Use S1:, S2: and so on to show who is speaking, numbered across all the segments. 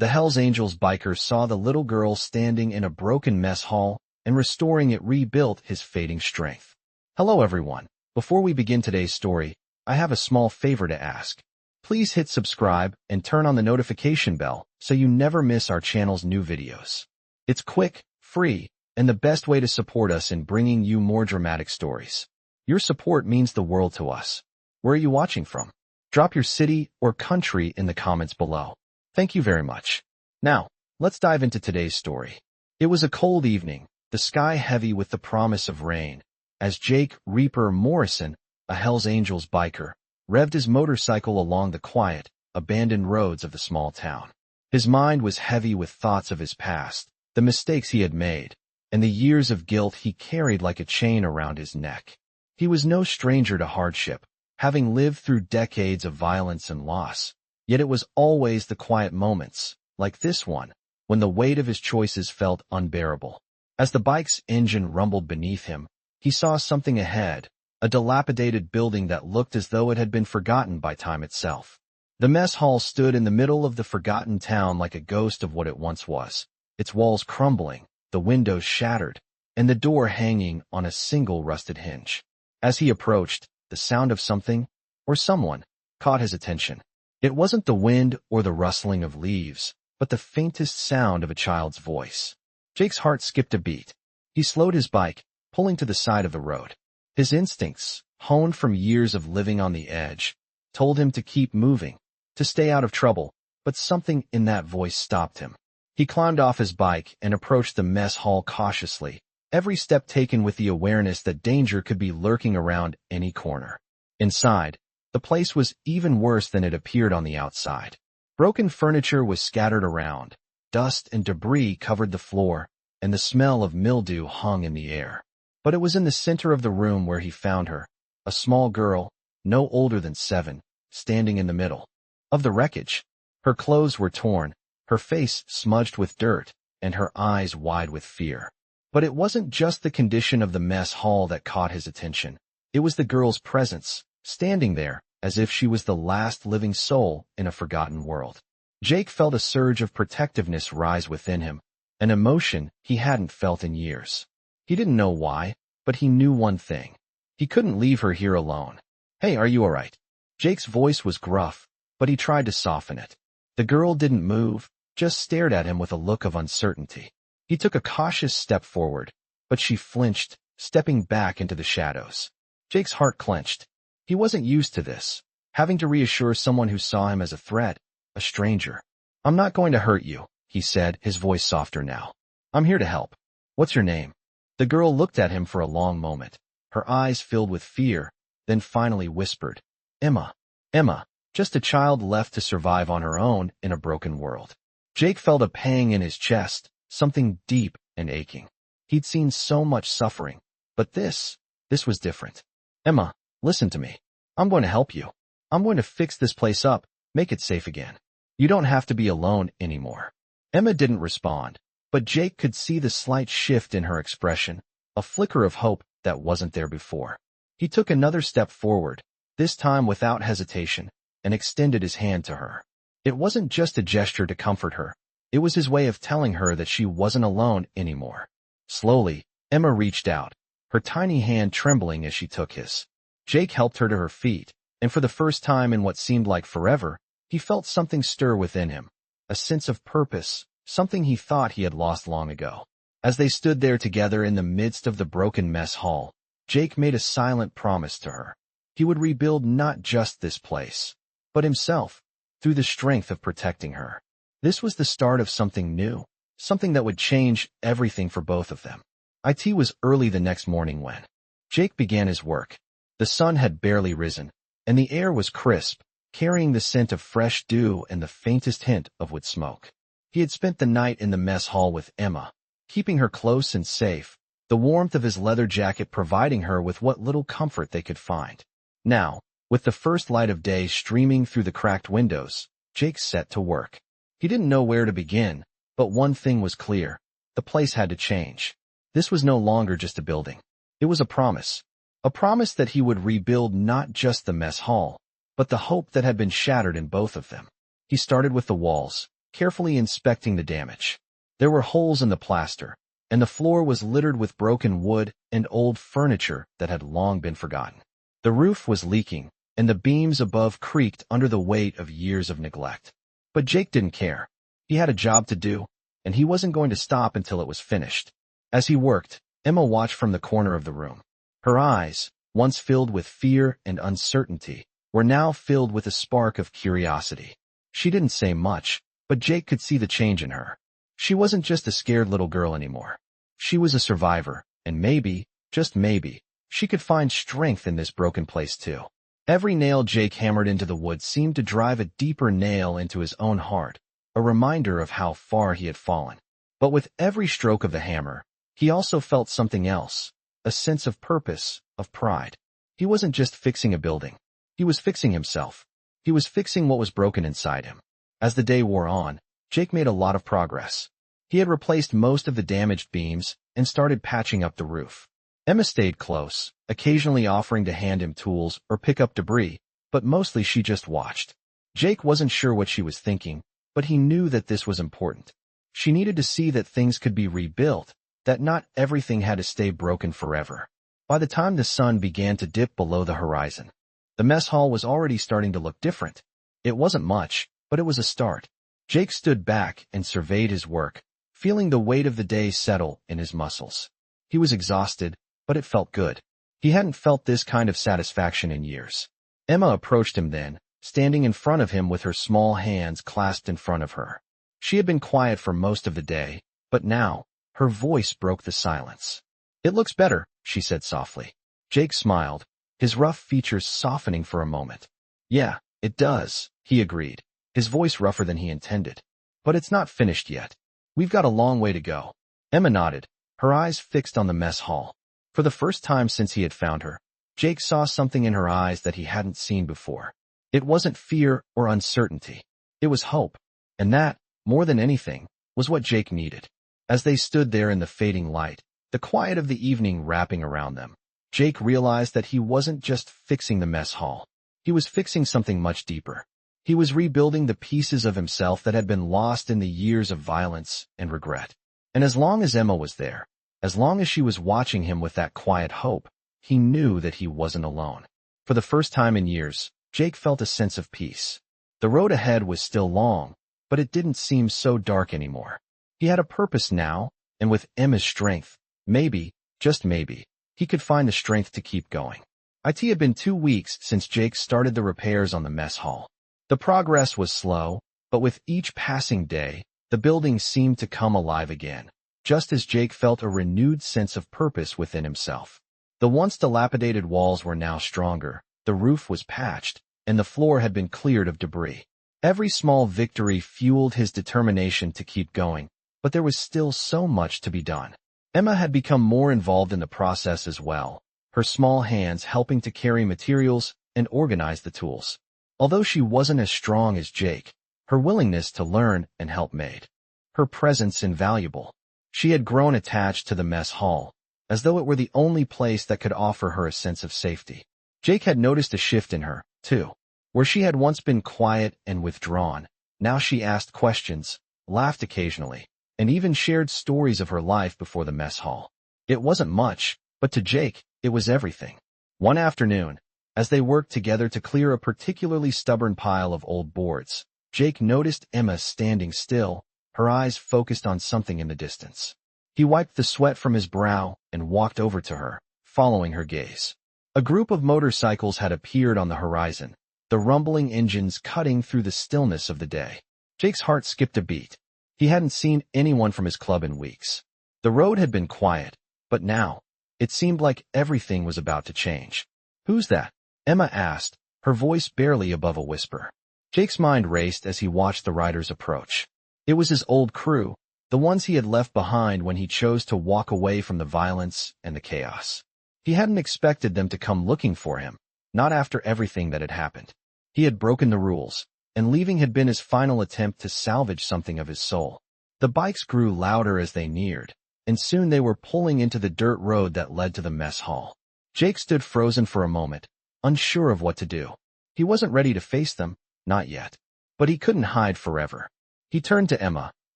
S1: The Hells Angels biker saw the little girl standing in a broken mess hall, and restoring it rebuilt his fading strength. Hello everyone. Before we begin today's story, I have a small favor to ask. Please hit subscribe and turn on the notification bell so you never miss our channel's new videos. It's quick, free, and the best way to support us in bringing you more dramatic stories. Your support means the world to us. Where are you watching from? Drop your city or country in the comments below. Thank you very much. Now, let's dive into today's story. It was a cold evening, the sky heavy with the promise of rain, as Jake Reaper Morrison, a Hells Angels biker, revved his motorcycle along the quiet, abandoned roads of the small town. His mind was heavy with thoughts of his past, the mistakes he had made, and the years of guilt he carried like a chain around his neck. He was no stranger to hardship, having lived through decades of violence and loss. Yet it was always the quiet moments, like this one, when the weight of his choices felt unbearable. As the bike's engine rumbled beneath him, he saw something ahead, a dilapidated building that looked as though it had been forgotten by time itself. The mess hall stood in the middle of the forgotten town like a ghost of what it once was, its walls crumbling, the windows shattered, and the door hanging on a single rusted hinge. As he approached, the sound of something, or someone, caught his attention. It wasn't the wind or the rustling of leaves, but the faintest sound of a child's voice. Jake's heart skipped a beat. He slowed his bike, pulling to the side of the road. His instincts, honed from years of living on the edge, told him to keep moving, to stay out of trouble, but something in that voice stopped him. He climbed off his bike and approached the mess hall cautiously, every step taken with the awareness that danger could be lurking around any corner. Inside, the place was even worse than it appeared on the outside. Broken furniture was scattered around, dust and debris covered the floor, and the smell of mildew hung in the air. But it was in the center of the room where he found her, a small girl, no older than 7, standing in the middle of the wreckage. Her clothes were torn, her face smudged with dirt, and her eyes wide with fear. But it wasn't just the condition of the mess hall that caught his attention. It was the girl's presence, standing there, as if she was the last living soul in a forgotten world. Jake felt a surge of protectiveness rise within him, an emotion he hadn't felt in years. He didn't know why, but he knew one thing. He couldn't leave her here alone. "Hey, are you all right?" Jake's voice was gruff, but he tried to soften it. The girl didn't move, just stared at him with a look of uncertainty. He took a cautious step forward, but she flinched, stepping back into the shadows. Jake's heart clenched. He wasn't used to this, having to reassure someone who saw him as a threat, a stranger. "I'm not going to hurt you," he said, his voice softer now. "I'm here to help. What's your name?" The girl looked at him for a long moment, her eyes filled with fear, then finally whispered, "Emma. Emma, just a child left to survive on her own in a broken world." Jake felt a pang in his chest, something deep and aching. He'd seen so much suffering, but this was different. "Emma, listen to me. I'm going to help you. I'm going to fix this place up, make it safe again. You don't have to be alone anymore." Emma didn't respond, but Jake could see the slight shift in her expression, a flicker of hope that wasn't there before. He took another step forward, this time without hesitation, and extended his hand to her. It wasn't just a gesture to comfort her. It was his way of telling her that she wasn't alone anymore. Slowly, Emma reached out, her tiny hand trembling as she took his. Jake helped her to her feet, and for the first time in what seemed like forever, he felt something stir within him, a sense of purpose, something he thought he had lost long ago. As they stood there together in the midst of the broken mess hall, Jake made a silent promise to her. He would rebuild not just this place, but himself, through the strength of protecting her. This was the start of something new, something that would change everything for both of them. It was early the next morning when Jake began his work. The sun had barely risen, and the air was crisp, carrying the scent of fresh dew and the faintest hint of wood smoke. He had spent the night in the mess hall with Emma, keeping her close and safe, the warmth of his leather jacket providing her with what little comfort they could find. Now, with the first light of day streaming through the cracked windows, Jake set to work. He didn't know where to begin, but one thing was clear. The place had to change. This was no longer just a building. It was a promise that he would rebuild not just the mess hall, but the hope that had been shattered in both of them. He started with the walls, carefully inspecting the damage. There were holes in the plaster, and the floor was littered with broken wood and old furniture that had long been forgotten. The roof was leaking, and the beams above creaked under the weight of years of neglect. But Jake didn't care. He had a job to do, and he wasn't going to stop until it was finished. As he worked, Emma watched from the corner of the room. Her eyes, once filled with fear and uncertainty, were now filled with a spark of curiosity. She didn't say much, but Jake could see the change in her. She wasn't just a scared little girl anymore. She was a survivor, and maybe, just maybe, she could find strength in this broken place too. Every nail Jake hammered into the wood seemed to drive a deeper nail into his own heart, a reminder of how far he had fallen. But with every stroke of the hammer, he also felt something else, a sense of purpose, of pride. He wasn't just fixing a building. He was fixing himself. He was fixing what was broken inside him. As the day wore on, Jake made a lot of progress. He had replaced most of the damaged beams and started patching up the roof. Emma stayed close, occasionally offering to hand him tools or pick up debris, but mostly she just watched. Jake wasn't sure what she was thinking, but he knew that this was important. She needed to see that things could be rebuilt, that not everything had to stay broken forever. By the time the sun began to dip below the horizon, the mess hall was already starting to look different. It wasn't much, but it was a start. Jake stood back and surveyed his work, feeling the weight of the day settle in his muscles. He was exhausted, but it felt good. He hadn't felt this kind of satisfaction in years. Emma approached him then, standing in front of him with her small hands clasped in front of her. She had been quiet for most of the day, but now, her voice broke the silence. "It looks better," she said softly. Jake smiled, his rough features softening for a moment. "Yeah, it does," he agreed, his voice rougher than he intended. "But it's not finished yet. We've got a long way to go." Emma nodded, her eyes fixed on the mess hall. For the first time since he had found her, Jake saw something in her eyes that he hadn't seen before. It wasn't fear or uncertainty. It was hope. And that, more than anything, was what Jake needed. As they stood there in the fading light, the quiet of the evening wrapping around them, Jake realized that he wasn't just fixing the mess hall. He was fixing something much deeper. He was rebuilding the pieces of himself that had been lost in the years of violence and regret. And as long as Emma was there, as long as she was watching him with that quiet hope, he knew that he wasn't alone. For the first time in years, Jake felt a sense of peace. The road ahead was still long, but it didn't seem so dark anymore. He had a purpose now, and with Emma's strength, maybe, just maybe, he could find the strength to keep going. It had been 2 weeks since Jake started the repairs on the mess hall. The progress was slow, but with each passing day, the building seemed to come alive again, just as Jake felt a renewed sense of purpose within himself. The once dilapidated walls were now stronger, the roof was patched, and the floor had been cleared of debris. Every small victory fueled his determination to keep going, but there was still so much to be done. Emma had become more involved in the process as well, her small hands helping to carry materials and organize the tools. Although she wasn't as strong as Jake, her willingness to learn and help made her presence invaluable. She had grown attached to the mess hall, as though it were the only place that could offer her a sense of safety. Jake had noticed a shift in her, too. Where she had once been quiet and withdrawn, now she asked questions, laughed occasionally, and even shared stories of her life before the mess hall. It wasn't much, but to Jake, it was everything. One afternoon, as they worked together to clear a particularly stubborn pile of old boards, Jake noticed Emma standing still, her eyes focused on something in the distance. He wiped the sweat from his brow and walked over to her, following her gaze. A group of motorcycles had appeared on the horizon, the rumbling engines cutting through the stillness of the day. Jake's heart skipped a beat. He hadn't seen anyone from his club in weeks. The road had been quiet, but now, it seemed like everything was about to change. "Who's that?" Emma asked, her voice barely above a whisper. Jake's mind raced as he watched the riders approach. It was his old crew, the ones he had left behind when he chose to walk away from the violence and the chaos. He hadn't expected them to come looking for him, not after everything that had happened. He had broken the rules, and leaving had been his final attempt to salvage something of his soul. The bikes grew louder as they neared, and soon they were pulling into the dirt road that led to the mess hall. Jake stood frozen for a moment, unsure of what to do. He wasn't ready to face them, not yet. But he couldn't hide forever. He turned to Emma,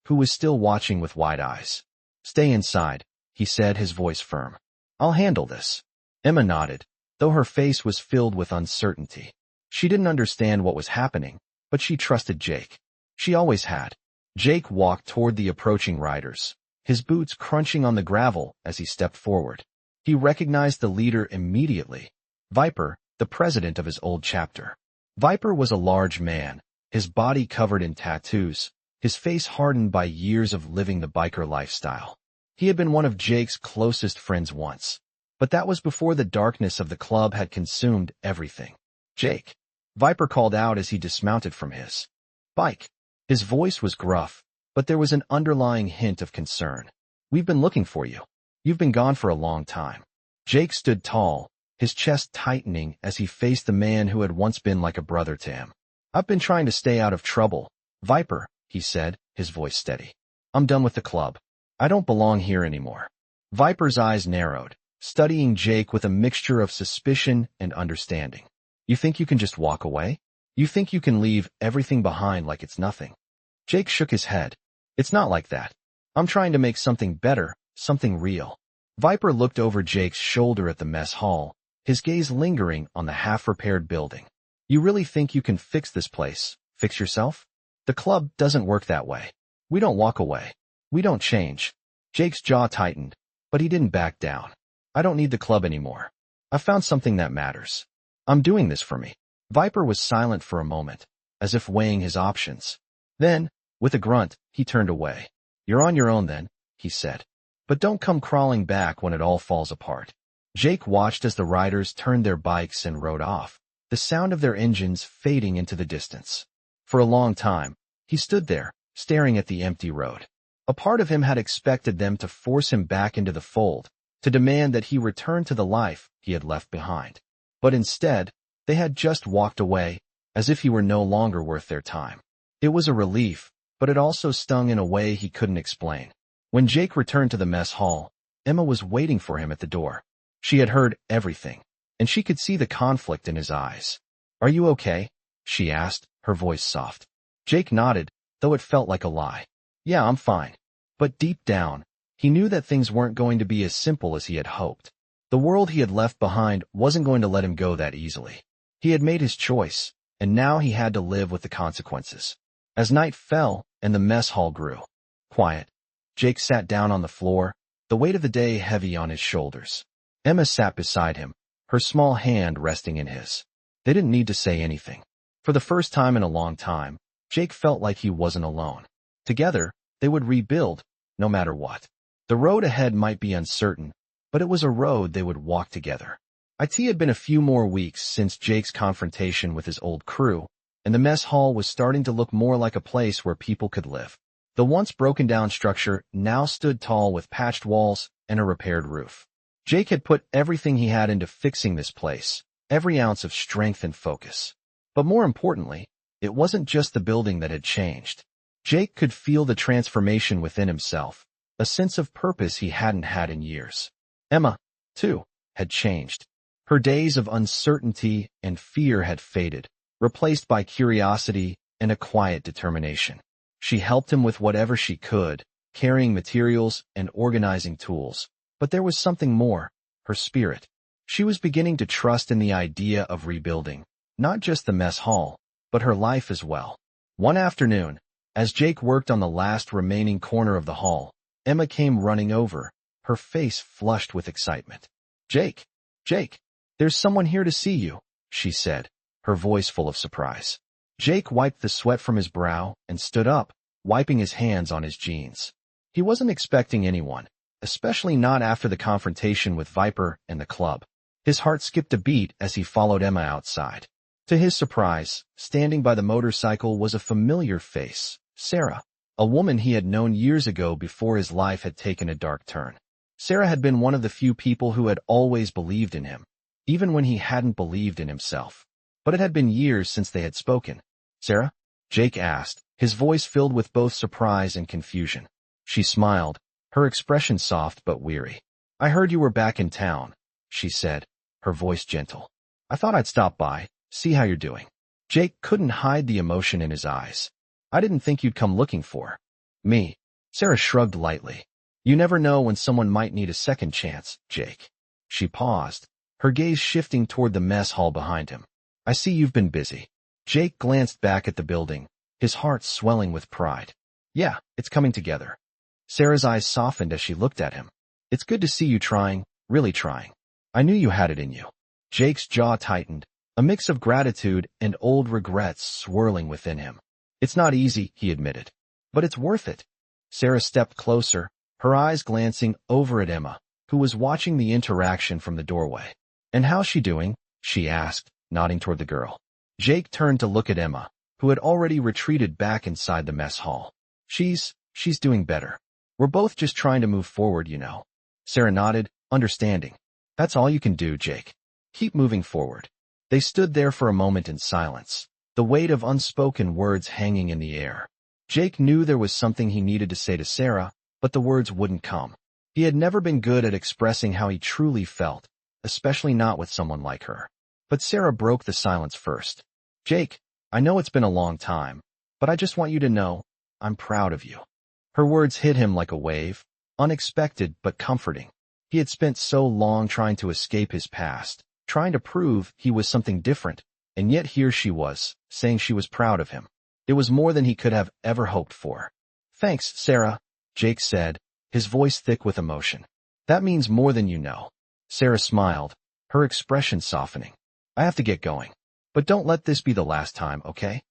S1: who was still watching with wide eyes. "Stay inside," he said, his voice firm. "I'll handle this." Emma nodded, though her face was filled with uncertainty. She didn't understand what was happening, but she trusted Jake. She always had. Jake walked toward the approaching riders, his boots crunching on the gravel as he stepped forward. He recognized the leader immediately, Viper, the president of his old chapter. Viper was a large man, his body covered in tattoos, his face hardened by years of living the biker lifestyle. He had been one of Jake's closest friends once, but that was before the darkness of the club had consumed everything. "Jake," Viper called out as he dismounted from his bike. His voice was gruff, but there was an underlying hint of concern. "We've been looking for you. You've been gone for a long time." Jake stood tall, his chest tightening as he faced the man who had once been like a brother to him. "I've been trying to stay out of trouble, Viper," he said, his voice steady. "I'm done with the club. I don't belong here anymore." Viper's eyes narrowed, studying Jake with a mixture of suspicion and understanding. "You think you can just walk away? You think you can leave everything behind like it's nothing?" Jake shook his head. "It's not like that. I'm trying to make something better, something real." Viper looked over Jake's shoulder at the mess hall, his gaze lingering on the half-repaired building. "You really think you can fix this place, fix yourself? The club doesn't work that way. We don't walk away. We don't change." Jake's jaw tightened, but he didn't back down. "I don't need the club anymore. I found something that matters. I'm doing this for me." Viper was silent for a moment, as if weighing his options. Then, with a grunt, he turned away. "You're on your own then," he said. "But don't come crawling back when it all falls apart." Jake watched as the riders turned their bikes and rode off, the sound of their engines fading into the distance. For a long time, he stood there, staring at the empty road. A part of him had expected them to force him back into the fold, to demand that he return to the life he had left behind. But instead, they had just walked away, as if he were no longer worth their time. It was a relief, but it also stung in a way he couldn't explain. When Jake returned to the mess hall, Emma was waiting for him at the door. She had heard everything, and she could see the conflict in his eyes. "Are you okay?" she asked, her voice soft. Jake nodded, though it felt like a lie. "Yeah, I'm fine." But deep down, he knew that things weren't going to be as simple as he had hoped. The world he had left behind wasn't going to let him go that easily. He had made his choice, and now he had to live with the consequences. As night fell and the mess hall grew quiet, Jake sat down on the floor, the weight of the day heavy on his shoulders. Emma sat beside him, her small hand resting in his. They didn't need to say anything. For the first time in a long time, Jake felt like he wasn't alone. Together, they would rebuild, no matter what. The road ahead might be uncertain, but it was a road they would walk together. It had been a few more weeks since Jake's confrontation with his old crew, and the mess hall was starting to look more like a place where people could live. The once broken-down structure now stood tall with patched walls and a repaired roof. Jake had put everything he had into fixing this place, every ounce of strength and focus. But more importantly, it wasn't just the building that had changed. Jake could feel the transformation within himself, a sense of purpose he hadn't had in years. Emma, too, had changed. Her days of uncertainty and fear had faded, replaced by curiosity and a quiet determination. She helped him with whatever she could, carrying materials and organizing tools. But there was something more, her spirit. She was beginning to trust in the idea of rebuilding, not just the mess hall, but her life as well. One afternoon, as Jake worked on the last remaining corner of the hall, Emma came running over, her face flushed with excitement. Jake, there's someone here to see you," she said, her voice full of surprise. Jake wiped the sweat from his brow and stood up, wiping his hands on his jeans. He wasn't expecting anyone, especially not after the confrontation with Viper and the club. His heart skipped a beat as he followed Emma outside. To his surprise, standing by the motorcycle was a familiar face, Sarah, a woman he had known years ago before his life had taken a dark turn. Sarah had been one of the few people who had always believed in him, even when he hadn't believed in himself. But it had been years since they had spoken. "Sarah?" Jake asked, his voice filled with both surprise and confusion. She smiled, her expression soft but weary. "I heard you were back in town," she said, her voice gentle. "I thought I'd stop by, see how you're doing." Jake couldn't hide the emotion in his eyes. I didn't think you'd come looking for me. Sarah shrugged lightly. You never know when someone might need a second chance, Jake. She paused, her gaze shifting toward the mess hall behind him. I see you've been busy. Jake glanced back at the building, his heart swelling with pride. Yeah, it's coming together. Sarah's eyes softened as she looked at him. It's good to see you trying, really trying. I knew you had it in you. Jake's jaw tightened, a mix of gratitude and old regrets swirling within him. It's not easy, he admitted. But it's worth it. Sarah stepped closer, her eyes glancing over at Emma, who was watching the interaction from the doorway. And how's she doing? She asked, nodding toward the girl. Jake turned to look at Emma, who had already retreated back inside the mess hall. She's doing better. We're both just trying to move forward, you know. Sarah nodded, understanding. That's all you can do, Jake. Keep moving forward. They stood there for a moment in silence, the weight of unspoken words hanging in the air. Jake knew there was something he needed to say to Sarah, but the words wouldn't come. He had never been good at expressing how he truly felt, especially not with someone like her. But Sarah broke the silence first. Jake, I know it's been a long time, but I just want you to know, I'm proud of you. Her words hit him like a wave, unexpected but comforting. He had spent so long trying to escape his past, trying to prove he was something different, and yet here she was, saying she was proud of him. It was more than he could have ever hoped for. Thanks, Sarah, Jake said, his voice thick with emotion. That means more than you know. Sarah smiled, her expression softening. I have to get going. But don't let this be the last time, okay?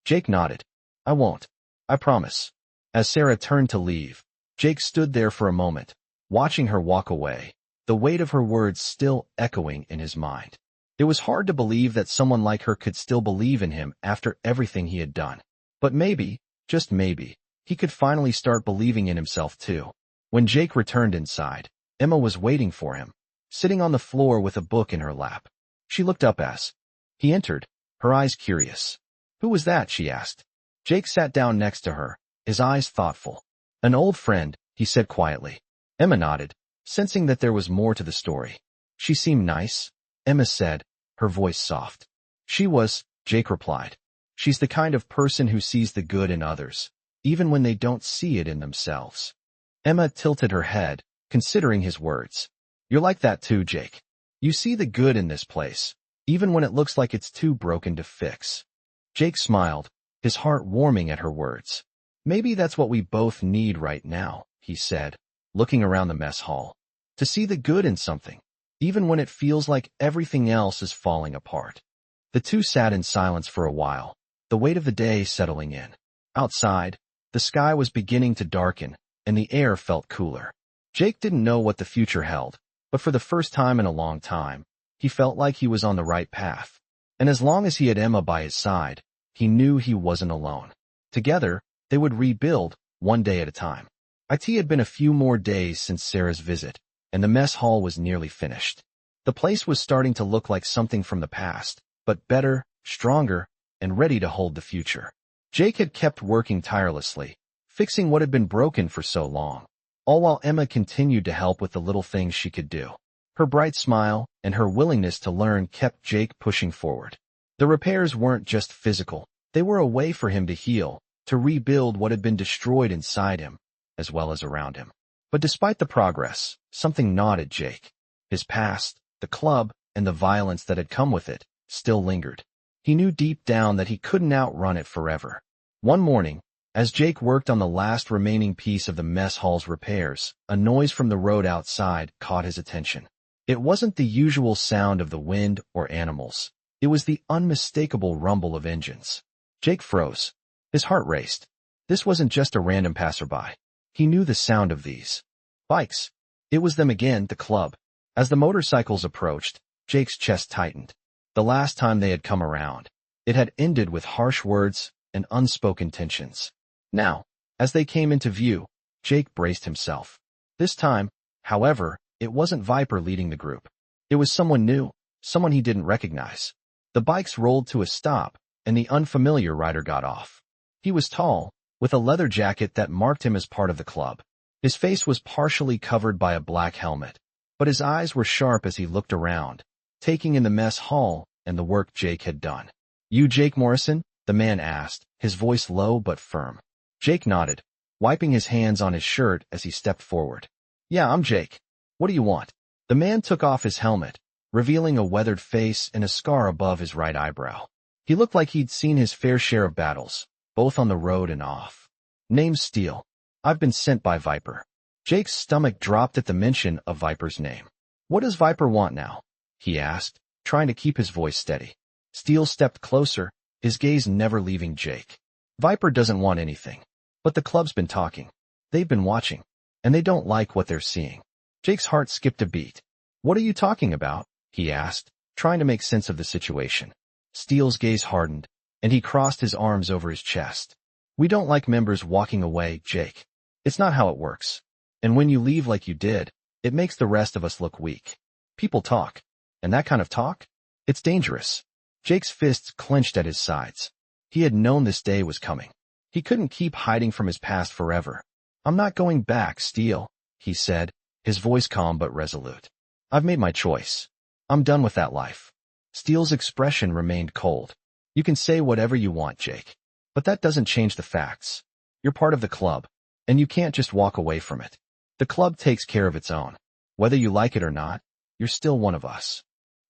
S1: Jake nodded. I won't. I promise. As Sarah turned to leave, Jake stood there for a moment, watching her walk away, the weight of her words still echoing in his mind. It was hard to believe that someone like her could still believe in him after everything he had done. But maybe, just maybe, he could finally start believing in himself too. When Jake returned inside, Emma was waiting for him, sitting on the floor with a book in her lap. She looked up as he entered, her eyes curious. Who was that? She asked. Jake sat down next to her, his eyes thoughtful. An old friend, he said quietly. Emma nodded, sensing that there was more to the story. She seemed nice, Emma said, her voice soft. She was, Jake replied. She's the kind of person who sees the good in others, even when they don't see it in themselves. Emma tilted her head, considering his words. You're like that too, Jake. You see the good in this place, even when it looks like it's too broken to fix. Jake smiled, his heart warming at her words. Maybe that's what we both need right now, he said, looking around the mess hall. To see the good in something, even when it feels like everything else is falling apart. The two sat in silence for a while, the weight of the day settling in. Outside, the sky was beginning to darken, and the air felt cooler. Jake didn't know what the future held, but for the first time in a long time, he felt like he was on the right path. And as long as he had Emma by his side, he knew he wasn't alone. Together, they would rebuild, one day at a time. It had been a few more days since Sarah's visit, and the mess hall was nearly finished. The place was starting to look like something from the past, but better, stronger, and ready to hold the future. Jake had kept working tirelessly, fixing what had been broken for so long, all while Emma continued to help with the little things she could do. Her bright smile and her willingness to learn kept Jake pushing forward. The repairs weren't just physical, they were a way for him to heal, to rebuild what had been destroyed inside him, as well as around him. But despite the progress, something gnawed at Jake. His past, the club, and the violence that had come with it, still lingered. He knew deep down that he couldn't outrun it forever. One morning, as Jake worked on the last remaining piece of the mess hall's repairs, a noise from the road outside caught his attention. It wasn't the usual sound of the wind or animals. It was the unmistakable rumble of engines. Jake froze. His heart raced. This wasn't just a random passerby. He knew the sound of these bikes. It was them again, the club. As the motorcycles approached, Jake's chest tightened. The last time they had come around, it had ended with harsh words and unspoken tensions. Now, as they came into view, Jake braced himself. This time, however, it wasn't Viper leading the group. It was someone new, someone he didn't recognize. The bikes rolled to a stop, and the unfamiliar rider got off. He was tall, with a leather jacket that marked him as part of the club. His face was partially covered by a black helmet, but his eyes were sharp as he looked around, taking in the mess hall and the work Jake had done. You Jake Morrison? The man asked, his voice low but firm. Jake nodded, wiping his hands on his shirt as he stepped forward. Yeah, I'm Jake. What do you want? The man took off his helmet, revealing a weathered face and a scar above his right eyebrow. He looked like he'd seen his fair share of battles, both on the road and off. Name's Steele. I've been sent by Viper. Jake's stomach dropped at the mention of Viper's name. What does Viper want now? He asked, trying to keep his voice steady. Steele stepped closer, his gaze never leaving Jake. Viper doesn't want anything. But the club's been talking. They've been watching. And they don't like what they're seeing. Jake's heart skipped a beat. What are you talking about? He asked, trying to make sense of the situation. Steele's gaze hardened, and he crossed his arms over his chest. We don't like members walking away, Jake. It's not how it works. And when you leave like you did, it makes the rest of us look weak. People talk. And that kind of talk? It's dangerous. Jake's fists clenched at his sides. He had known this day was coming. He couldn't keep hiding from his past forever. I'm not going back, Steele, he said, his voice calm but resolute. I've made my choice. I'm done with that life. Steele's expression remained cold. You can say whatever you want, Jake. But that doesn't change the facts. You're part of the club, and you can't just walk away from it. The club takes care of its own. Whether you like it or not, you're still one of us.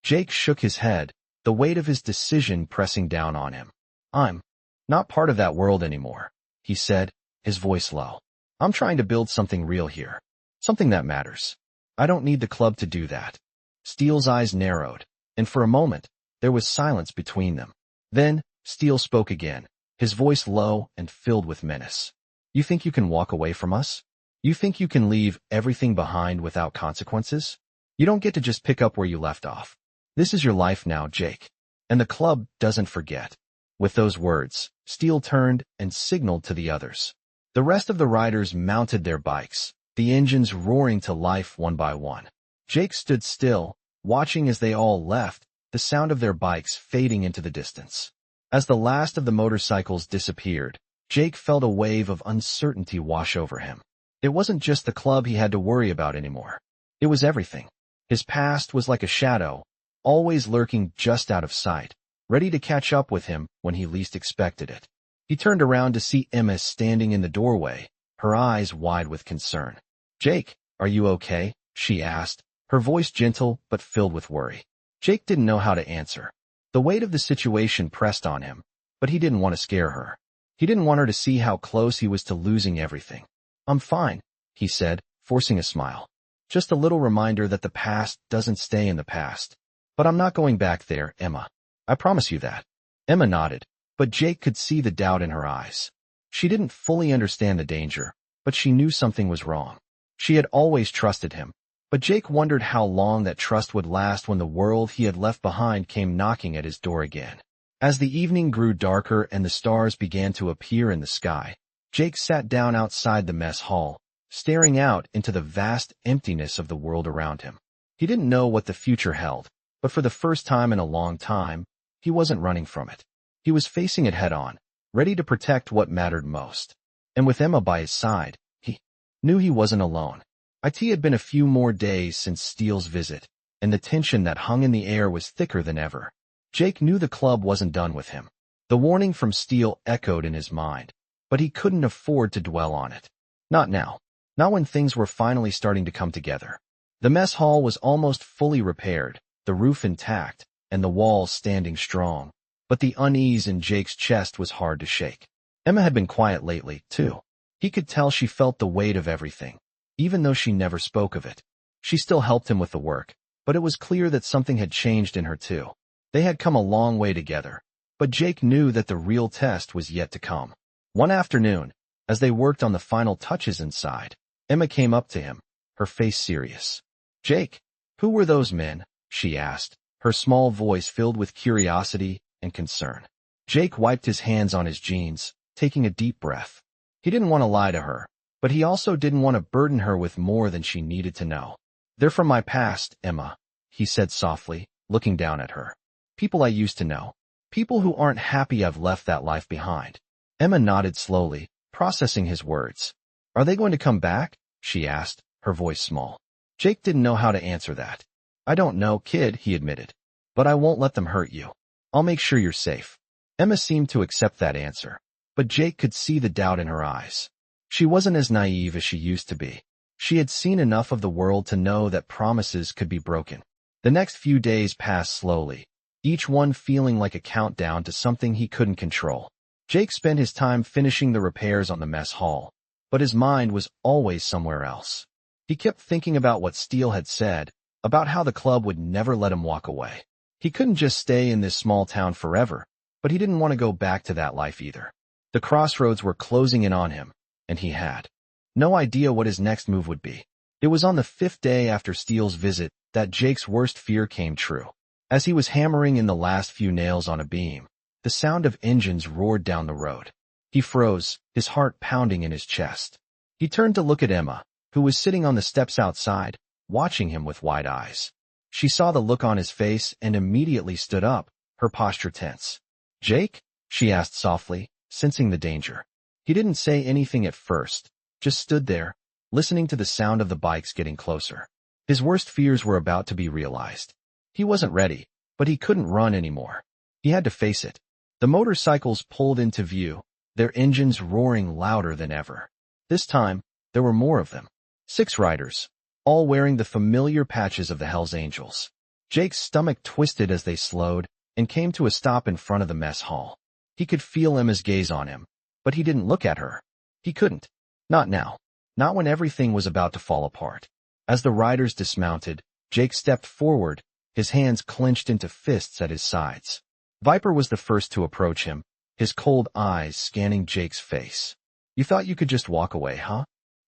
S1: Jake shook his head, the weight of his decision pressing down on him. I'm not part of that world anymore, he said, his voice low. I'm trying to build something real here. Something that matters. I don't need the club to do that. Steele's eyes narrowed, and for a moment, there was silence between them. Then, Steele spoke again, his voice low and filled with menace. You think you can walk away from us? You think you can leave everything behind without consequences? You don't get to just pick up where you left off. This is your life now, Jake. And the club doesn't forget. With those words, Steele turned and signaled to the others. The rest of the riders mounted their bikes, the engines roaring to life one by one. Jake stood still, watching as they all left, the sound of their bikes fading into the distance. As the last of the motorcycles disappeared, Jake felt a wave of uncertainty wash over him. It wasn't just the club he had to worry about anymore. It was everything. His past was like a shadow, always lurking just out of sight, ready to catch up with him when he least expected it. He turned around to see Emma standing in the doorway, her eyes wide with concern. Jake, are you okay? She asked, her voice gentle but filled with worry. Jake didn't know how to answer. The weight of the situation pressed on him, but he didn't want to scare her. He didn't want her to see how close he was to losing everything. I'm fine, he said, forcing a smile. Just a little reminder that the past doesn't stay in the past. But I'm not going back there, Emma. I promise you that. Emma nodded, but Jake could see the doubt in her eyes. She didn't fully understand the danger, but she knew something was wrong. She had always trusted him, but Jake wondered how long that trust would last when the world he had left behind came knocking at his door again. As the evening grew darker and the stars began to appear in the sky, Jake sat down outside the mess hall, staring out into the vast emptiness of the world around him. He didn't know what the future held, but for the first time in a long time, he wasn't running from it. He was facing it head-on, ready to protect what mattered most. And with Emma by his side, he knew he wasn't alone. It had been a few more days since Steele's visit, and the tension that hung in the air was thicker than ever. Jake knew the club wasn't done with him. The warning from Steele echoed in his mind, but he couldn't afford to dwell on it. Not now. Not when things were finally starting to come together. The mess hall was almost fully repaired, the roof intact, and the walls standing strong. But the unease in Jake's chest was hard to shake. Emma had been quiet lately, too. He could tell she felt the weight of everything, even though she never spoke of it. She still helped him with the work, but it was clear that something had changed in her too. They had come a long way together, but Jake knew that the real test was yet to come. One afternoon, as they worked on the final touches inside, Emma came up to him, her face serious. Jake, who were those men? She asked, her small voice filled with curiosity and concern. Jake wiped his hands on his jeans, taking a deep breath. He didn't want to lie to her, but he also didn't want to burden her with more than she needed to know. They're from my past, Emma, he said softly, looking down at her. People I used to know. People who aren't happy I've left that life behind. Emma nodded slowly, processing his words. Are they going to come back? She asked, her voice small. Jake didn't know how to answer that. I don't know, kid, he admitted. But I won't let them hurt you. I'll make sure you're safe. Emma seemed to accept that answer. but Jake could see the doubt in her eyes. She wasn't as naive as she used to be. She had seen enough of the world to know that promises could be broken. The next few days passed slowly, each one feeling like a countdown to something he couldn't control. Jake spent his time finishing the repairs on the mess hall, but his mind was always somewhere else. He kept thinking about what Steele had said, about how the club would never let him walk away. He couldn't just stay in this small town forever, but he didn't want to go back to that life either. The crossroads were closing in on him, and he had no idea what his next move would be. It was on the 5th day after Steele's visit that Jake's worst fear came true. As he was hammering in the last few nails on a beam, the sound of engines roared down the road. He froze, his heart pounding in his chest. He turned to look at Emma, who was sitting on the steps outside, watching him with wide eyes. She saw the look on his face and immediately stood up, her posture tense. "Jake?" she asked softly, sensing the danger. He didn't say anything at first, just stood there, listening to the sound of the bikes getting closer. His worst fears were about to be realized. He wasn't ready, but he couldn't run anymore. He had to face it. The motorcycles pulled into view, their engines roaring louder than ever. This time, there were more of them. 6 riders, all wearing the familiar patches of the Hells Angels. Jake's stomach twisted as they slowed and came to a stop in front of the mess hall. He could feel Emma's gaze on him, but he didn't look at her. He couldn't. Not now. Not when everything was about to fall apart. As the riders dismounted, Jake stepped forward, his hands clenched into fists at his sides. Viper was the first to approach him, his cold eyes scanning Jake's face. "You thought you could just walk away, huh?"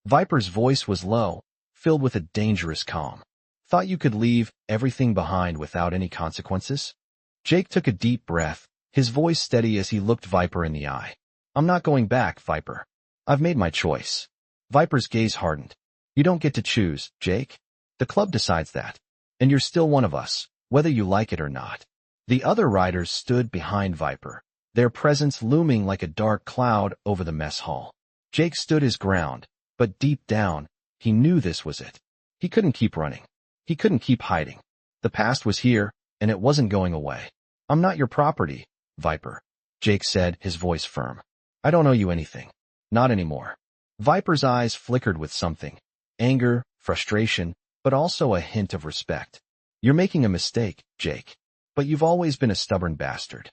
S1: Viper's voice was low, filled with a dangerous calm. "Thought you could leave everything behind without any consequences?" Jake took a deep breath, his voice steady as he looked Viper in the eye. "I'm not going back, Viper. I've made my choice." Viper's gaze hardened. "You don't get to choose, Jake. The club decides that. And you're still one of us, whether you like it or not." The other riders stood behind Viper, their presence looming like a dark cloud over the mess hall. Jake stood his ground, but deep down, he knew this was it. He couldn't keep running. He couldn't keep hiding. The past was here, and it wasn't going away. "I'm not your property, Viper," Jake said, his voice firm. "I don't owe you anything. Not anymore." Viper's eyes flickered with something. Anger, frustration, but also a hint of respect. "You're making a mistake, Jake. But you've always been a stubborn bastard."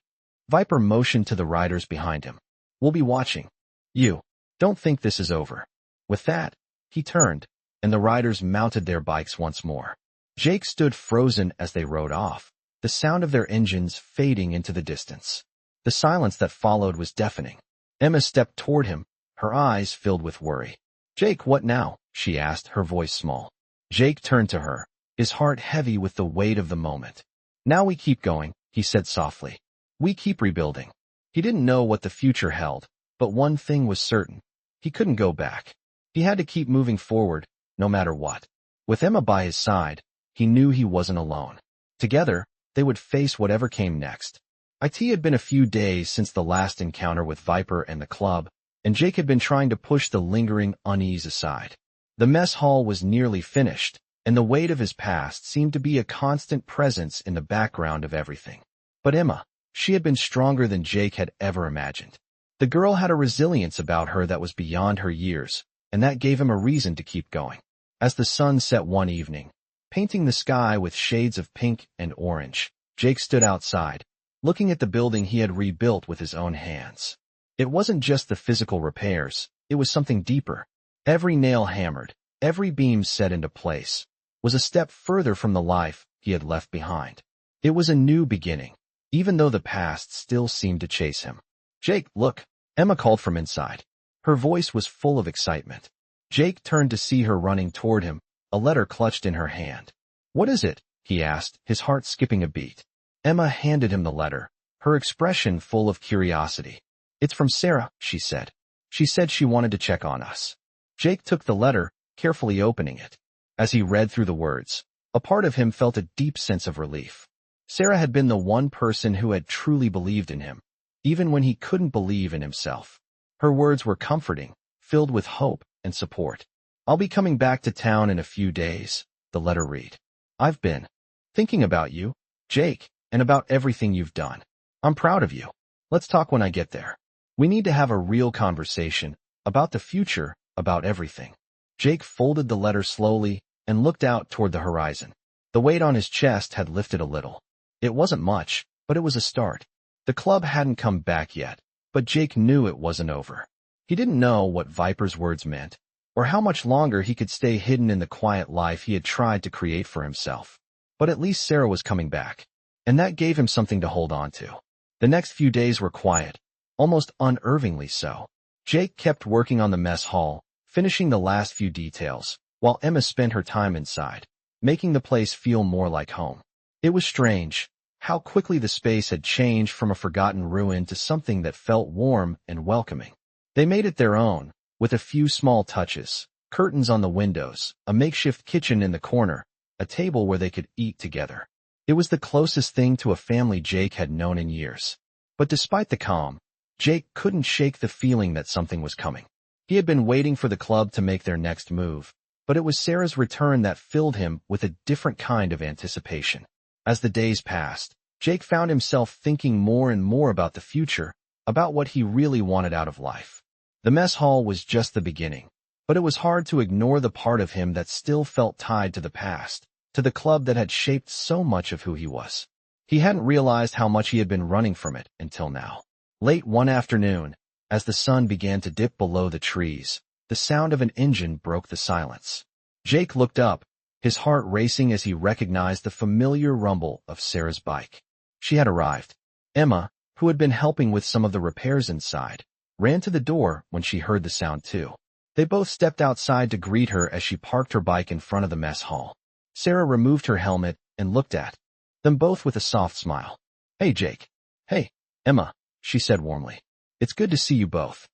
S1: Viper motioned to the riders behind him. "We'll be watching. You don't think this is over." With that, he turned, and the riders mounted their bikes once more. Jake stood frozen as they rode off, the sound of their engines fading into the distance. The silence that followed was deafening. Emma stepped toward him, her eyes filled with worry. "Jake, what now?" she asked, her voice small. Jake turned to her, his heart heavy with the weight of the moment. "Now we keep going," he said softly. "We keep rebuilding." He didn't know what the future held, but one thing was certain. He couldn't go back. He had to keep moving forward, no matter what. With Emma by his side, he knew he wasn't alone. Together, they would face whatever came next. It had been a few days since the last encounter with Viper and the club, and Jake had been trying to push the lingering unease aside. The mess hall was nearly finished, and the weight of his past seemed to be a constant presence in the background of everything. But Emma, she had been stronger than Jake had ever imagined. The girl had a resilience about her that was beyond her years, and that gave him a reason to keep going. As the sun set one evening, painting the sky with shades of pink and orange, Jake stood outside, looking at the building he had rebuilt with his own hands. It wasn't just the physical repairs, it was something deeper. Every nail hammered, every beam set into place, was a step further from the life he had left behind. It was a new beginning, even though the past still seemed to chase him. "Jake, look," Emma called from inside. Her voice was full of excitement. Jake turned to see her running toward him, a letter clutched in her hand. "What is it?" he asked, his heart skipping a beat. Emma handed him the letter, her expression full of curiosity. "It's from Sarah," she said. "She said she wanted to check on us." Jake took the letter, carefully opening it. As he read through the words, a part of him felt a deep sense of relief. Sarah had been the one person who had truly believed in him, even when he couldn't believe in himself. Her words were comforting, filled with hope and support. "I'll be coming back to town in a few days," the letter read. "I've been thinking about you, Jake, and about everything you've done. I'm proud of you. Let's talk when I get there." We need to have a real conversation about the future, about everything. Jake folded the letter slowly and looked out toward the horizon. The weight on his chest had lifted a little. It wasn't much, but it was a start. The club hadn't come back yet, but Jake knew it wasn't over. He didn't know what Viper's words meant, or how much longer he could stay hidden in the quiet life he had tried to create for himself. But at least Sarah was coming back, and that gave him something to hold on to. The next few days were quiet, almost unnervingly so. Jake kept working on the mess hall, finishing the last few details, while Emma spent her time inside, making the place feel more like home. It was strange how quickly the space had changed from a forgotten ruin to something that felt warm and welcoming. They made it their own, with a few small touches: curtains on the windows, a makeshift kitchen in the corner, a table where they could eat together. It was the closest thing to a family Jake had known in years. But despite the calm, Jake couldn't shake the feeling that something was coming. He had been waiting for the club to make their next move, but it was Sarah's return that filled him with a different kind of anticipation. As the days passed, Jake found himself thinking more and more about the future, about what he really wanted out of life. The mess hall was just the beginning, but it was hard to ignore the part of him that still felt tied to the past, to the club that had shaped so much of who he was. He hadn't realized how much he had been running from it until now. Late one afternoon, as the sun began to dip below the trees, the sound of an engine broke the silence. Jake looked up, his heart racing as he recognized the familiar rumble of Sarah's bike. She had arrived. Emma, who had been helping with some of the repairs inside, ran to the door when she heard the sound too. They both stepped outside to greet her as she parked her bike in front of the mess hall. Sarah removed her helmet and looked at them both with a soft smile. "Hey, Jake." "Hey, Emma," she said warmly. "It's good to see you both."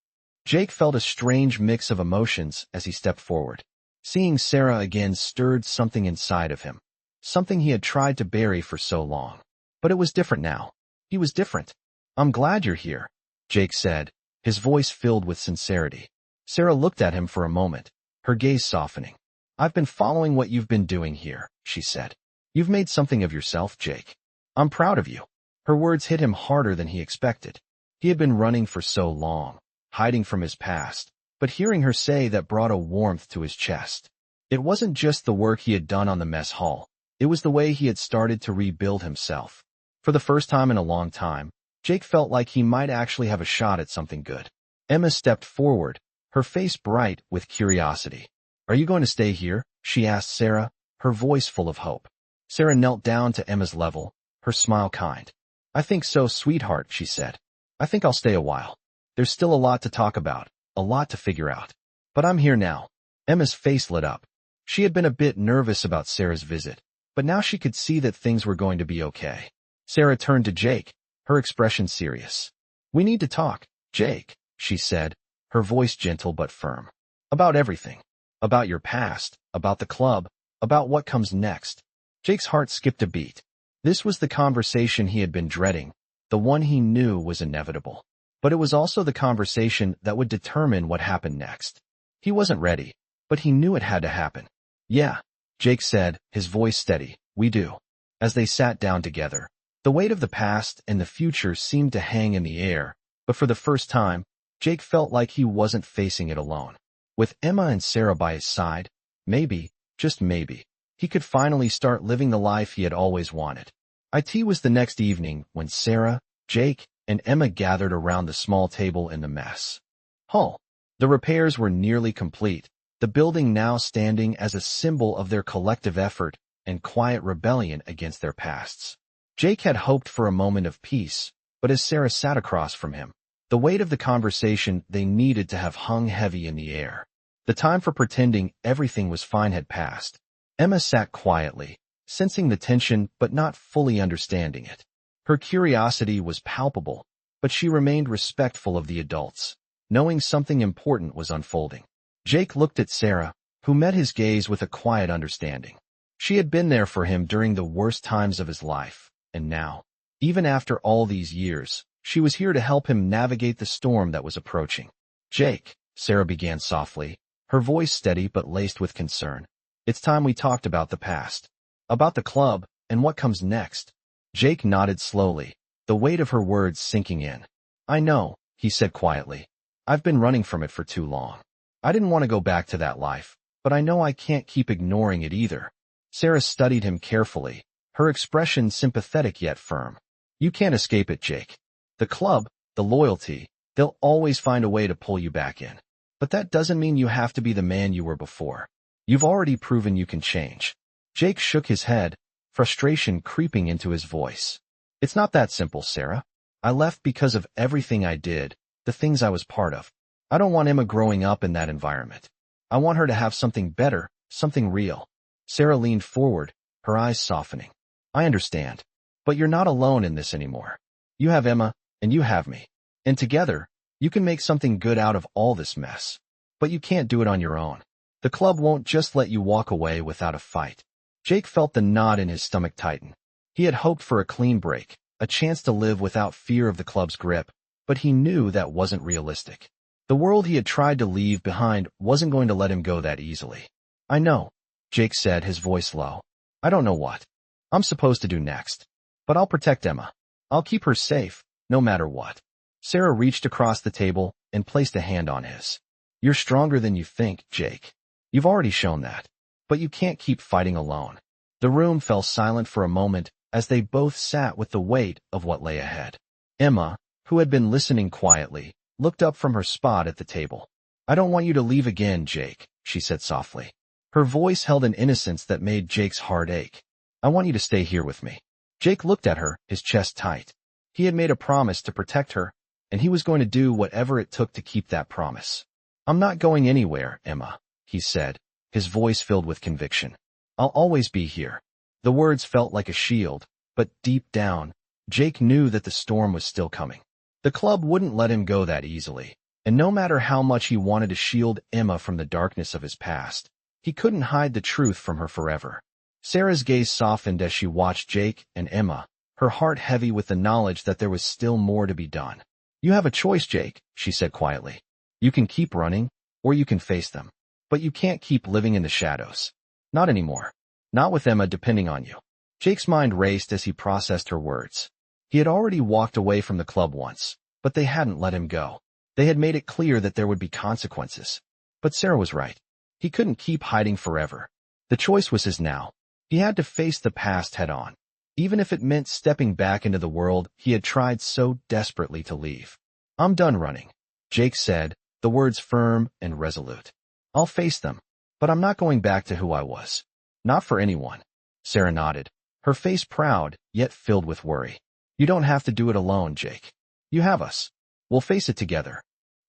S1: Jake felt a strange mix of emotions as he stepped forward. Seeing Sarah again stirred something inside of him, something he had tried to bury for so long. But it was different now. He was different. "I'm glad you're here," Jake said, his voice filled with sincerity. Sarah looked at him for a moment, her gaze softening. "I've been following what you've been doing here," she said. "You've made something of yourself, Jake. I'm proud of you." Her words hit him harder than he expected. He had been running for so long, hiding from his past, but hearing her say that brought a warmth to his chest. It wasn't just the work he had done on the mess hall. It was the way he had started to rebuild himself. For the first time in a long time, Jake felt like he might actually have a shot at something good. Emma stepped forward, her face bright with curiosity. "Are you going to stay here?" she asked Sarah, her voice full of hope. Sarah knelt down to Emma's level, her smile kind. "I think so, sweetheart," she said. "I think I'll stay a while. There's still a lot to talk about, a lot to figure out. But I'm here now." Emma's face lit up. She had been a bit nervous about Sarah's visit, but now she could see that things were going to be okay. Sarah turned to Jake, her expression serious. "We need to talk, Jake," she said, her voice gentle but firm. "About everything. About your past, about the club, about what comes next." Jake's heart skipped a beat. This was the conversation he had been dreading, the one he knew was inevitable. But it was also the conversation that would determine what happened next. He wasn't ready, but he knew it had to happen. "Yeah," Jake said, his voice steady. "We do." As they sat down together, the weight of the past and the future seemed to hang in the air, but for the first time, Jake felt like he wasn't facing it alone. With Emma and Sarah by his side, maybe, just maybe, he could finally start living the life he had always wanted. It was the next evening when Sarah, Jake, and Emma gathered around the small table in the mess hall. The repairs were nearly complete, the building now standing as a symbol of their collective effort and quiet rebellion against their pasts. Jake had hoped for a moment of peace, but as Sarah sat across from him, the weight of the conversation they needed to have hung heavy in the air. The time for pretending everything was fine had passed. Emma sat quietly, sensing the tension but not fully understanding it. Her curiosity was palpable, but she remained respectful of the adults, knowing something important was unfolding. Jake looked at Sarah, who met his gaze with a quiet understanding. She had been there for him during the worst times of his life, and now, even after all these years, she was here to help him navigate the storm that was approaching. "Jake," Sarah began softly, her voice steady but laced with concern. "It's time we talked about the past, about the club, and what comes next." Jake nodded slowly, the weight of her words sinking in. "I know," he said quietly. I've been running from it for too long. I didn't want to go back to that life, but I know I can't keep ignoring it either. Sarah studied him carefully, her expression sympathetic yet firm. You can't escape it, Jake. The club, the loyalty, they'll always find a way to pull you back in. But that doesn't mean you have to be the man you were before. You've already proven you can change. Jake shook his head, frustration creeping into his voice. It's not that simple, Sarah. I left because of everything I did, the things I was part of. I don't want Emma growing up in that environment. I want her to have something better, something real. Sarah leaned forward, her eyes softening. I understand. But you're not alone in this anymore. You have Emma, and you have me. And together, you can make something good out of all this mess. But you can't do it on your own. The club won't just let you walk away without a fight. Jake felt the knot in his stomach tighten. He had hoped for a clean break, a chance to live without fear of the club's grip, but he knew that wasn't realistic. The world he had tried to leave behind wasn't going to let him go that easily. I know, Jake said, his voice low. I don't know what I'm supposed to do next. But I'll protect Emma. I'll keep her safe, no matter what. Sarah reached across the table and placed a hand on his. You're stronger than you think, Jake. You've already shown that. But you can't keep fighting alone. The room fell silent for a moment as they both sat with the weight of what lay ahead. Emma, who had been listening quietly, looked up from her spot at the table. I don't want you to leave again, Jake, she said softly. Her voice held an innocence that made Jake's heart ache. I want you to stay here with me. Jake looked at her, his chest tight. He had made a promise to protect her, and he was going to do whatever it took to keep that promise. I'm not going anywhere, Emma, he said, his voice filled with conviction. I'll always be here. The words felt like a shield, but deep down, Jake knew that the storm was still coming. The club wouldn't let him go that easily, and no matter how much he wanted to shield Emma from the darkness of his past, he couldn't hide the truth from her forever. Sarah's gaze softened as she watched Jake and Emma, her heart heavy with the knowledge that there was still more to be done. You have a choice, Jake, she said quietly. You can keep running, or you can face them. But you can't keep living in the shadows. Not anymore. Not with Emma depending on you. Jake's mind raced as he processed her words. He had already walked away from the club once, but they hadn't let him go. They had made it clear that there would be consequences. But Sarah was right. He couldn't keep hiding forever. The choice was his now. He had to face the past head-on, even if it meant stepping back into the world he had tried so desperately to leave. I'm done running, Jake said, the words firm and resolute. I'll face them, but I'm not going back to who I was. Not for anyone. Sarah nodded, her face proud, yet filled with worry. You don't have to do it alone, Jake. You have us. We'll face it together.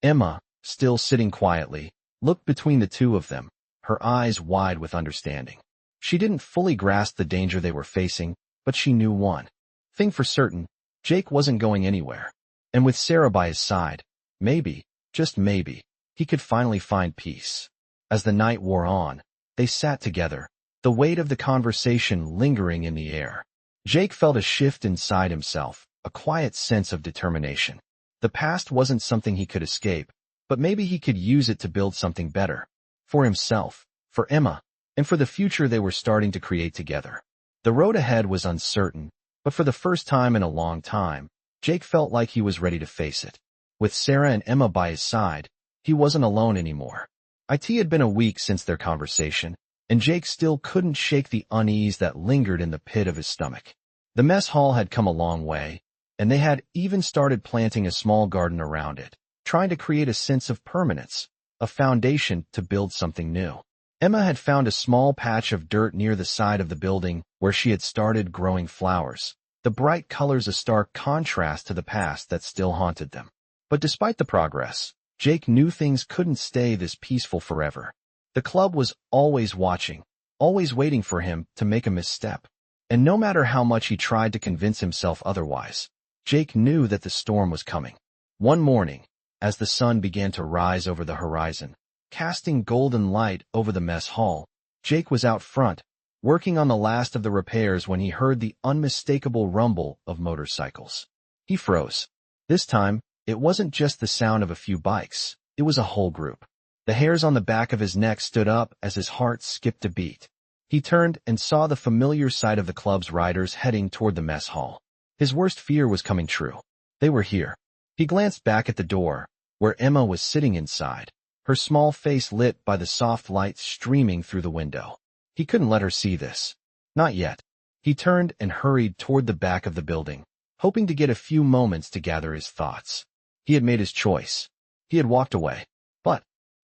S1: Emma, still sitting quietly, looked between the two of them, her eyes wide with understanding. She didn't fully grasp the danger they were facing, but she knew one thing for certain, Jake wasn't going anywhere. And with Sarah by his side, maybe, just maybe, he could finally find peace. As the night wore on, they sat together, the weight of the conversation lingering in the air. Jake felt a shift inside himself, a quiet sense of determination. The past wasn't something he could escape, but maybe he could use it to build something better. For himself, for Emma, and for the future they were starting to create together. The road ahead was uncertain, but for the first time in a long time, Jake felt like he was ready to face it. With Sarah and Emma by his side, he wasn't alone anymore. It had been a week since their conversation, and Jake still couldn't shake the unease that lingered in the pit of his stomach. The mess hall had come a long way, and they had even started planting a small garden around it, trying to create a sense of permanence, a foundation to build something new. Emma had found a small patch of dirt near the side of the building where she had started growing flowers, the bright colors a stark contrast to the past that still haunted them. But despite the progress, Jake knew things couldn't stay this peaceful forever. The club was always watching, always waiting for him to make a misstep. And no matter how much he tried to convince himself otherwise, Jake knew that the storm was coming. One morning, as the sun began to rise over the horizon, casting golden light over the mess hall, Jake was out front, working on the last of the repairs when he heard the unmistakable rumble of motorcycles. He froze. This time, it wasn't just the sound of a few bikes, it was a whole group. The hairs on the back of his neck stood up as his heart skipped a beat. He turned and saw the familiar sight of the club's riders heading toward the mess hall. His worst fear was coming true. They were here. He glanced back at the door, where Emma was sitting inside, her small face lit by the soft light streaming through the window. He couldn't let her see this. Not yet. He turned and hurried toward the back of the building, hoping to get a few moments to gather his thoughts. He had made his choice. He had walked away. But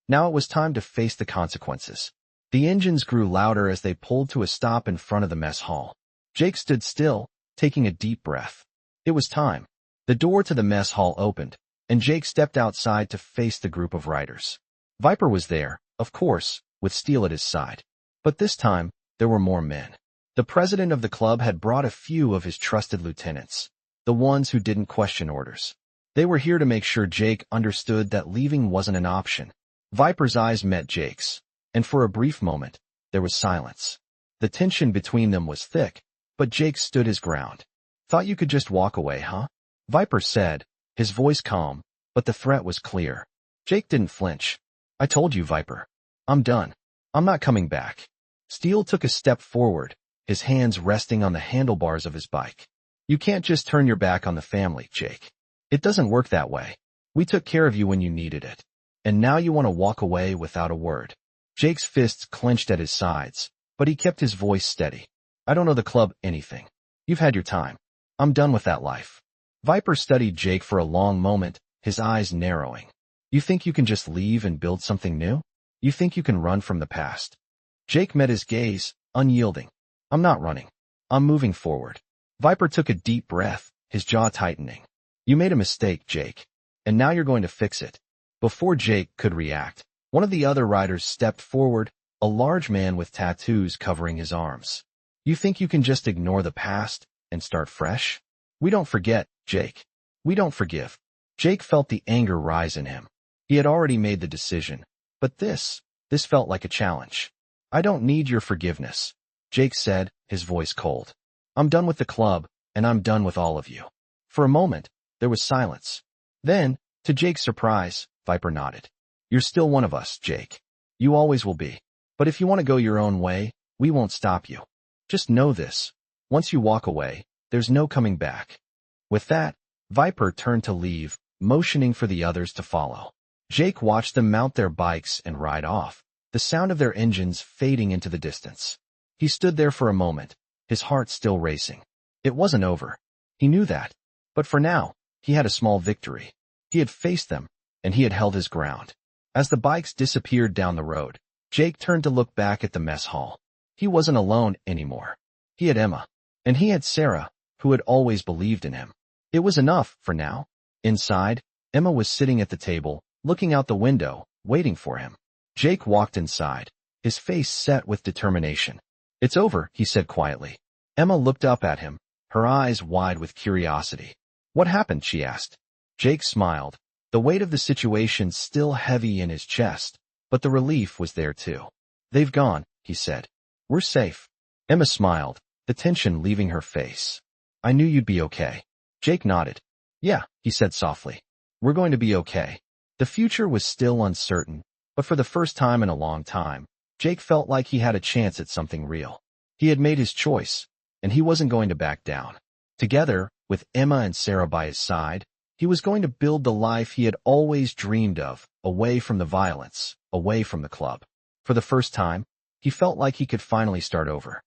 S1: now it was time to face the consequences. The engines grew louder as they pulled to a stop in front of the mess hall. Jake stood still, taking a deep breath. It was time. The door to the mess hall opened, and Jake stepped outside to face the group of riders. Viper was there, of course, with Steele at his side. But this time, there were more men. The president of the club had brought a few of his trusted lieutenants, the ones who didn't question orders. They were here to make sure Jake understood that leaving wasn't an option. Viper's eyes met Jake's, and for a brief moment, there was silence. The tension between them was thick, but Jake stood his ground. "Thought you could just walk away, huh?" Viper said, his voice calm, but the threat was clear. Jake didn't flinch. "I told you, Viper. I'm done. I'm not coming back." Steele took a step forward, his hands resting on the handlebars of his bike. "You can't just turn your back on the family, Jake. It doesn't work that way. We took care of you when you needed it. And now you want to walk away without a word." Jake's fists clenched at his sides, but he kept his voice steady. "I don't owe the club anything. You've had your time. I'm done with that life." Viper studied Jake for a long moment, his eyes narrowing. "You think you can just leave and build something new? You think you can run from the past?" Jake met his gaze, unyielding. "I'm not running. I'm moving forward." Viper took a deep breath, his jaw tightening. "You made a mistake, Jake. And now you're going to fix it." Before Jake could react, one of the other riders stepped forward, a large man with tattoos covering his arms. "You think you can just ignore the past and start fresh? We don't forget, Jake. We don't forgive." Jake felt the anger rise in him. He had already made the decision, but this felt like a challenge. "I don't need your forgiveness," Jake said, his voice cold. "I'm done with the club, and I'm done with all of you." For a moment, there was silence. Then, to Jake's surprise, Viper nodded. "You're still one of us, Jake. You always will be. But if you want to go your own way, we won't stop you. Just know this. Once you walk away, there's no coming back." With that, Viper turned to leave, motioning for the others to follow. Jake watched them mount their bikes and ride off, the sound of their engines fading into the distance. He stood there for a moment, his heart still racing. It wasn't over. He knew that. But for now, he had a small victory. He had faced them, and he had held his ground. As the bikes disappeared down the road, Jake turned to look back at the mess hall. He wasn't alone anymore. He had Emma, and he had Sarah, who had always believed in him. It was enough for now. Inside, Emma was sitting at the table, looking out the window, waiting for him. Jake walked inside, his face set with determination. "It's over," he said quietly. Emma looked up at him, her eyes wide with curiosity. "What happened?" she asked. Jake smiled, the weight of the situation still heavy in his chest, but the relief was there too. "They've gone," he said. "We're safe." Emma smiled, the tension leaving her face. "I knew you'd be okay." Jake nodded. "Yeah," he said softly. "We're going to be okay." The future was still uncertain, but for the first time in a long time, Jake felt like he had a chance at something real. He had made his choice, and he wasn't going to back down. Together, with Emma and Sarah by his side, he was going to build the life he had always dreamed of, away from the violence, away from the club. For the first time, he felt like he could finally start over.